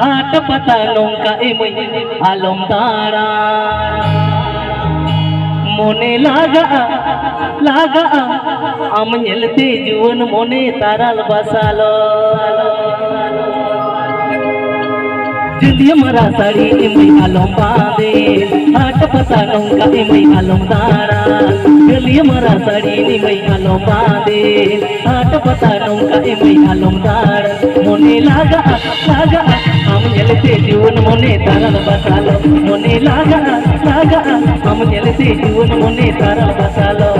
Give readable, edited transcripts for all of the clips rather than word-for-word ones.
हाट पता नौका एमई आलम दारा मोने लागा लागा आम नेलते जुवन मोने ताराल बसालो जुदिया मरा साड़ी एमई आलम बांधे हाट पता नौका एमई आलम दारा जुदिया मरा साड़ी एमई आलम बांधे हाट पता नौका एमई आलम दारा मोने लागा लागा हम नेलते जुवन मोने ताराल बसालो मोने लागा लागा हम नेलते जुवन मोने ताराल बसालो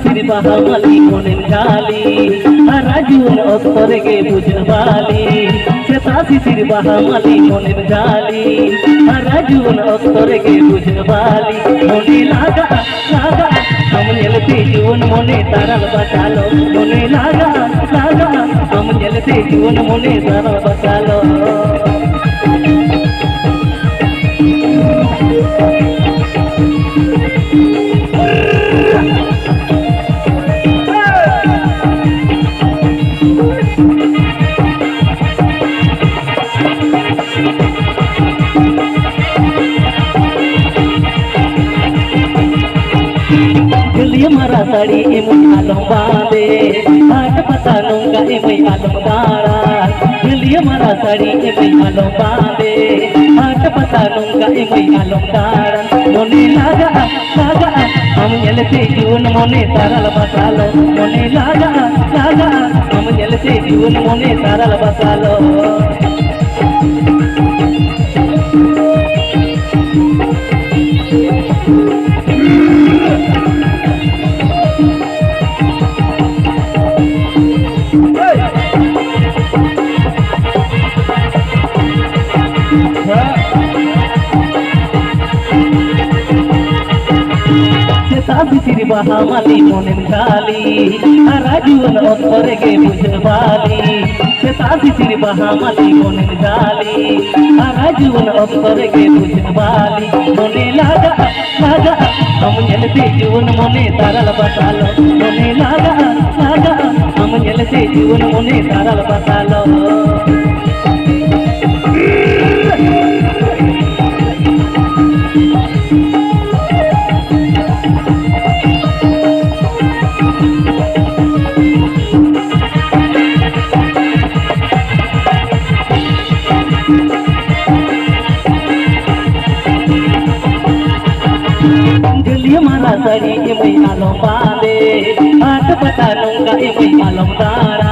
सिरी बहामली मोने जाली राजून अक्तरेगे बुझवाली सेतासी सिरी बहामली मोने जाली राजून अक्तरेगे बुझवाली मोने लागा लागा हम नेलते जीवन मोने ताराल बसालो मोने लागा लागा हम नेलते जीवन मोने ताराल बसालो जुलिया मरा साड़ी एमई आलम बांधे हाट पता नौका एमई आलम दारा जुलिया मरा साड़ी एमई आलम बांधे हाट पता नौका एमई आलम दारा मोने लागा लागा हम नेलते जीवन मोने ताराल बसालो मोने लागा लागा हम नेलते जीवन मोने ताराल बसालो सेतासी सिरी बहामली मोने जाली राजून अक्तरेगे बुझवाली सेतासी सिरी बहामली मोने जाली राजून अक्तरेगे बुझवाली मोने लागा लागा हम नेलते जीवन मोने ताराल बसालो मोने लागा लागा हम नेलते जीवन मोने ताराल बसालो जुलिया मरा साड़ी एमई आलम बांधे हाट पता नौका एमई आलम दारा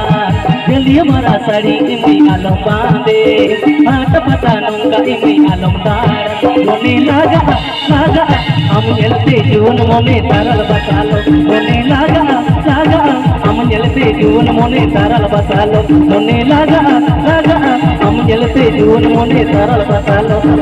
जुलिया मरा साड़ी एमई आलम बांधे हाट पता नौका एमई आलम दारा मोने लागा लागा हम नेलते जीवन मोने ताराल बसालो मोने लागा लागा हम नेलते जीवन मोने ताराल बसालो मोने लागा लागा हम नेलते जीवन मोने ताराल बसालो।